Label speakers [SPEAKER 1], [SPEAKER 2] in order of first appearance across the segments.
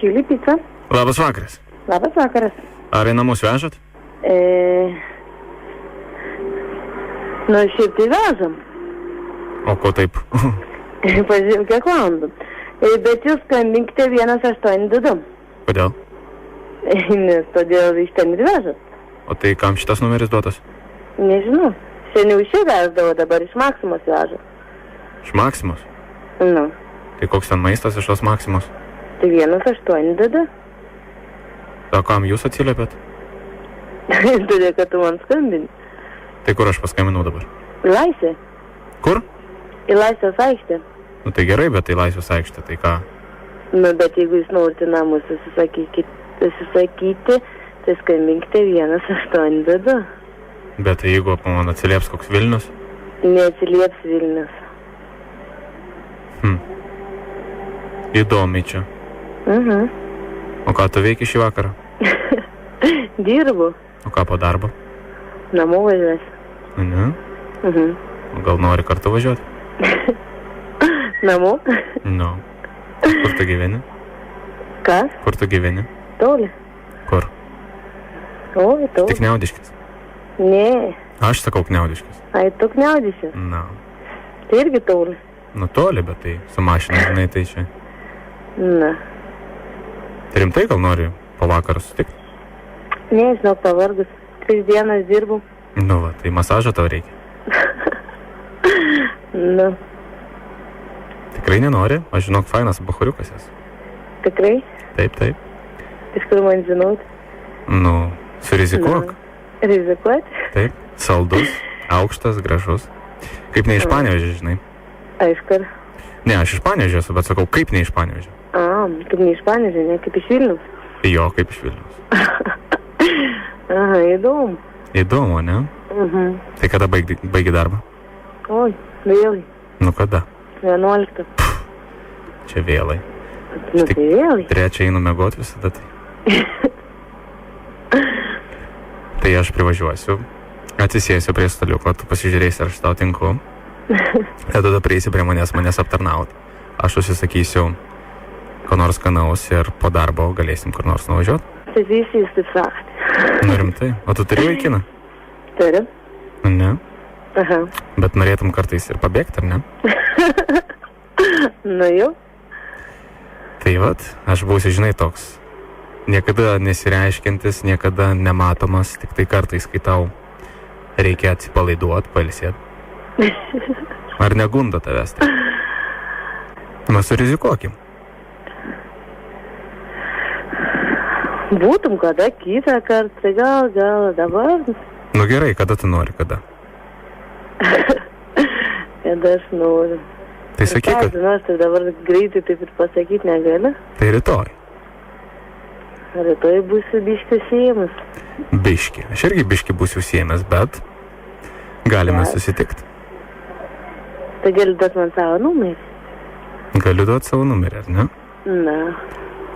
[SPEAKER 1] Čili pica.
[SPEAKER 2] Labas vakaras.
[SPEAKER 1] Labas vakaras.
[SPEAKER 2] Ar į namus vežat?
[SPEAKER 1] Nu, šiaip tai vežam.
[SPEAKER 2] O ko taip?
[SPEAKER 1] Pažiūrėjau, kiek valandų. Bet jūs skambinkite 182.
[SPEAKER 2] Kodėl?
[SPEAKER 1] Nes todėl iš ten ir vežat.
[SPEAKER 2] O tai kam šitas numeris duotas?
[SPEAKER 1] Nežinau. Seniau iš čia veždavo, dabar iš Maksimos veža.
[SPEAKER 2] Iš Maksimos?
[SPEAKER 1] Nu.
[SPEAKER 2] Tai koks ten maistas iš tos Maksimos?
[SPEAKER 1] Tai 182.
[SPEAKER 2] O kam jūs atsiliepėt?
[SPEAKER 1] Todėl, kad tu man skambini.
[SPEAKER 2] Tai kur aš paskambinau dabar?
[SPEAKER 1] Į Laisvę.
[SPEAKER 2] Kur?
[SPEAKER 1] Į Laisvės aikštę.
[SPEAKER 2] Nu tai gerai, bet tai Laisvės aikštė, tai ką?
[SPEAKER 1] Nu, bet jeigu jūs norite namus susisakyti, tai skambinkite 182.
[SPEAKER 2] Bet tai jeigu man atsilieps koks Vilnius?
[SPEAKER 1] Neatsilieps Vilnius.
[SPEAKER 2] Įdomiai čia. O ką tu veiki šį vakarą?
[SPEAKER 1] Dirbu.
[SPEAKER 2] O ką po darbo?
[SPEAKER 1] Namo važiuosi.
[SPEAKER 2] Ne? O gal nori kartu važiuoti?
[SPEAKER 1] Namo?
[SPEAKER 2] Nu. Kur tu gyveni?
[SPEAKER 1] Kas?
[SPEAKER 2] Kur tu gyveni?
[SPEAKER 1] Toli.
[SPEAKER 2] Kur?
[SPEAKER 1] Toli.
[SPEAKER 2] Tik Kniaudiškis.
[SPEAKER 1] Ne.
[SPEAKER 2] Aš sakau Kniaudiškis.
[SPEAKER 1] Ai, tu Kniaudiškis.
[SPEAKER 2] Na.
[SPEAKER 1] Tai irgi toli.
[SPEAKER 2] Nu toli, bet tai su mašina, žinai, tai čia.
[SPEAKER 1] Na.
[SPEAKER 2] Tai rimtai gal nori po vakarą sutikti?
[SPEAKER 1] Ne, žinok, pavargus. 3 dienas dirbu.
[SPEAKER 2] Nu va, tai masažą tau reikia.
[SPEAKER 1] Nu.
[SPEAKER 2] Tikrai nenori? Aš žinok, fainas bachuriukas esu.
[SPEAKER 1] Tikrai?
[SPEAKER 2] Taip.
[SPEAKER 1] Iš kur man žinot?
[SPEAKER 2] Nu, surizikuok.
[SPEAKER 1] Rizikuoti?
[SPEAKER 2] Taip, saldus, aukštas, gražus. Kaip ne iš Panevėžio, žinai.
[SPEAKER 1] Aišku.
[SPEAKER 2] Ne, aš iš Panevėžio esu, bet sakau, kaip ne iš Panevėžio.
[SPEAKER 1] Kaip ne iš Panevėžio, ne, kaip iš Vilniaus.
[SPEAKER 2] Jo, kaip iš Vilniaus.
[SPEAKER 1] Aha, įdomu.
[SPEAKER 2] Įdomu, ne? Tai kada baigi darbą?
[SPEAKER 1] Oi, vėlai.
[SPEAKER 2] Nu kada?
[SPEAKER 1] 11.
[SPEAKER 2] Čia vėlai.
[SPEAKER 1] Nu, tai vėlai.
[SPEAKER 2] 3 einu miegot visada tai. Tai aš privažiuosiu, atsisėsiu prie staliuko, tu pasižiūrėsi, ar aš tau tinku. Ir tada prieisi prie manęs aptarnaut. Aš užsisakysiu ko nors skanaus ir po darbo galėsim kur nors nuvažiuoti.
[SPEAKER 1] Tai visi jūs taip sakot.
[SPEAKER 2] Nu rimtai. O tu turi vaikiną?
[SPEAKER 1] Turiu.
[SPEAKER 2] Ne.
[SPEAKER 1] Aha.
[SPEAKER 2] Bet norėtum kartais ir pabėgti, ar ne?
[SPEAKER 1] Nu jau.
[SPEAKER 2] Tai vat, aš būsiu, žinai, toks. Niekada nesireiškintis, niekada nematomas, tik tai kartais, kai tau reikia atsipalaiduoti, pailsėti. Ar negunda tavęs tai? Mes surizikuokim.
[SPEAKER 1] Būtum kada kitą kartą, gal dabar.
[SPEAKER 2] Nu gerai, kada tu nori, kada?
[SPEAKER 1] Kada aš noriu.
[SPEAKER 2] Tai sakyk, kad...
[SPEAKER 1] Aš tai dabar greitai taip ir pasakyti negaliu.
[SPEAKER 2] Tai rytoj.
[SPEAKER 1] Rytoj būsiu biški užsiėmus.
[SPEAKER 2] Biški. Aš irgi biški būsiu užsiėmęs, bet galime susitikti.
[SPEAKER 1] Tai gali duoti man savo numerį?
[SPEAKER 2] Galiu duoti savo numerį, ar ne?
[SPEAKER 1] Na.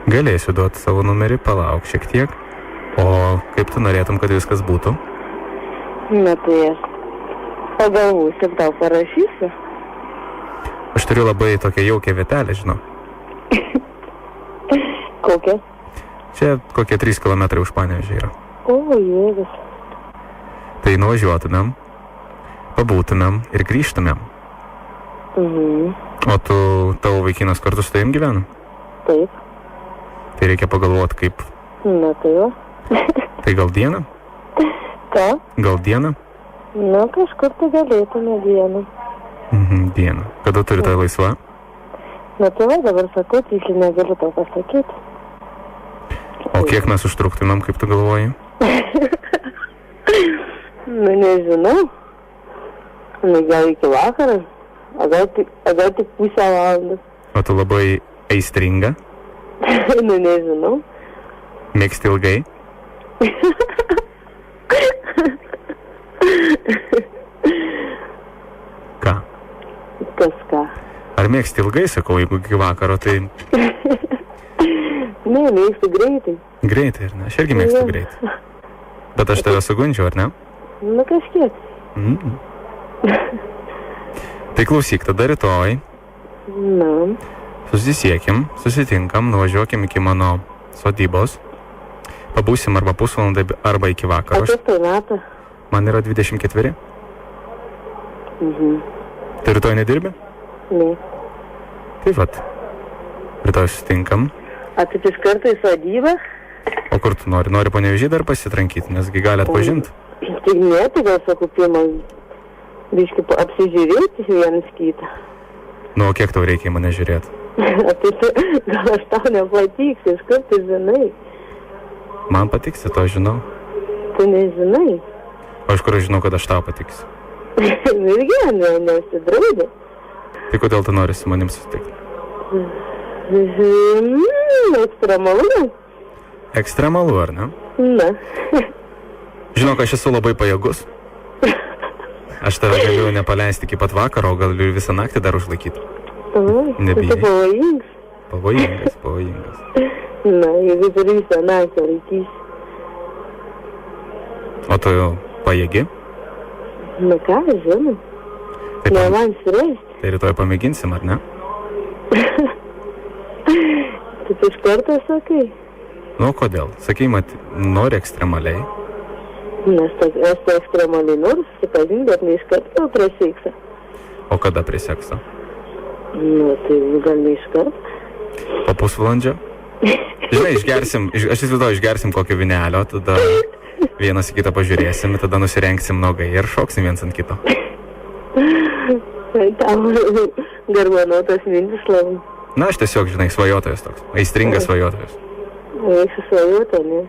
[SPEAKER 2] Galėsiu duoti savo numerį, palauk šiek tiek. O kaip tu norėtum, kad viskas būtų?
[SPEAKER 1] Na tai aš pagalvosiu ir tau parašysiu.
[SPEAKER 2] Aš turiu labai tokią jaukią vietelę, žinau.
[SPEAKER 1] Kokią?
[SPEAKER 2] Čia kokie 3 kilometrai už Panevėžio yra.
[SPEAKER 1] O, jėgas.
[SPEAKER 2] Tai nuvažiuotumėm, pabūtumėm ir grįžtumėm. O tavo vaikinas kartu su tavim gyvena?
[SPEAKER 1] Taip.
[SPEAKER 2] Tai reikia pagalvoti, kaip...
[SPEAKER 1] Na tai jo.
[SPEAKER 2] Tai gal dieną?
[SPEAKER 1] Ką?
[SPEAKER 2] Gal dieną?
[SPEAKER 1] Na, kažkur tai galėtume dieną.
[SPEAKER 2] Dieną. Kada turi tai laisva?
[SPEAKER 1] Na tai va, dabar sakau, tiksliai negaliu tau pasakyti.
[SPEAKER 2] O kiek mes užtruktumėm, kaip tu galvoji?
[SPEAKER 1] Nu, nežinau. Nu, gal iki vakarą. O gal tik pusę valandos.
[SPEAKER 2] O tu labai aistringa?
[SPEAKER 1] Nu, nežinau.
[SPEAKER 2] Mėgsti ilgai? Ką?
[SPEAKER 1] Kas ką?
[SPEAKER 2] Ar mėgsti ilgai, sakau, jeigu iki vakaro, tai...
[SPEAKER 1] Ne, mėgstu greitai.
[SPEAKER 2] Greitai, ar ne? Aš irgi mėgstu greitai. Bet aš tave sugundžiau, ar ne?
[SPEAKER 1] Nu, kažkiek.
[SPEAKER 2] Tai klausyk, tada rytoj
[SPEAKER 1] Na.
[SPEAKER 2] susitinkam, nuvažiuokim iki mano sodybos. Pabūsim arba pusvalandį, arba iki vakaro.
[SPEAKER 1] O kiek tai metų?
[SPEAKER 2] Man yra 24. Tai rytoj nedirbi?
[SPEAKER 1] Ne.
[SPEAKER 2] Tai vat. Rytoj susitinkam.
[SPEAKER 1] A tu iš karto į sodybą?
[SPEAKER 2] O kur tu nori? Nori Panevėžy dar pasitrankyti, nesgi gali atpažinti.
[SPEAKER 1] Tai ne, tai gal sakau, pirmą biškį apsižiūrėti vienas kitą.
[SPEAKER 2] Nu, o kiek tau reikia į mane žiūrėti?
[SPEAKER 1] Tai gal aš tau nepatiksiu, iš kur tu žinai?
[SPEAKER 2] Man patiksi, to žinau.
[SPEAKER 1] Tu nežinai.
[SPEAKER 2] O iš kur aš žinau, kad aš tau patiksiu?
[SPEAKER 1] Irgi, nesidraudė.
[SPEAKER 2] Tai kodėl tu nori su manim susitikti?
[SPEAKER 1] Ekstremalu.
[SPEAKER 2] Ekstremalu, ar ne?
[SPEAKER 1] Na.
[SPEAKER 2] Žinok, aš esu labai pajėgus. Aš tave galiu nepaleisti iki pat vakaro, o galiu visą naktį dar užlaikyti. Nebijai.
[SPEAKER 1] Tai pavojingas.
[SPEAKER 2] Pavojingas.
[SPEAKER 1] Na, jeigu per visą naktį laikysi.
[SPEAKER 2] O tu jau pajėgi?
[SPEAKER 1] Na ką, žinau. Ne man surasti.
[SPEAKER 2] Tai rytoj pamėginsim, ar ne?
[SPEAKER 1] Tu iš karto sakai?
[SPEAKER 2] Nu, kodėl? Sakai, nori ekstremaliai.
[SPEAKER 1] Nes esu ekstremaliai noriu susipažinti, bet ne iš karto prie sekso.
[SPEAKER 2] O kada prie sekso?
[SPEAKER 1] Nu, tai gal ne iš karto.
[SPEAKER 2] Po pusvalandžio? Žinai, aš įsivaizduoju, išgersim kokio vinelio, tada vienas į kitą pažiūrėsim, tada nusirengsim nogai ir šoksim viens ant kito.
[SPEAKER 1] Tai tau garbanuotas mintis labai.
[SPEAKER 2] Na, aš tiesiog, žinai, svajotojas toks. Aistringas svajotojas.
[SPEAKER 1] Eisi svajotą, ne?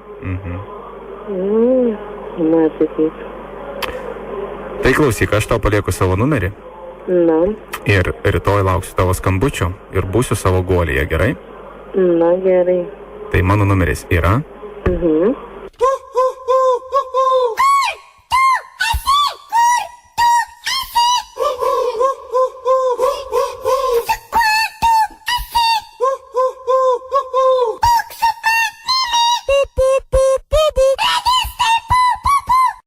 [SPEAKER 1] Na, sakyk.
[SPEAKER 2] Tai klausyk, aš tau palieku savo numerį.
[SPEAKER 1] Na.
[SPEAKER 2] Ir rytoj lauksiu tavo skambučio ir būsiu savo guolyje, gerai?
[SPEAKER 1] Na, gerai.
[SPEAKER 2] Tai mano numeris yra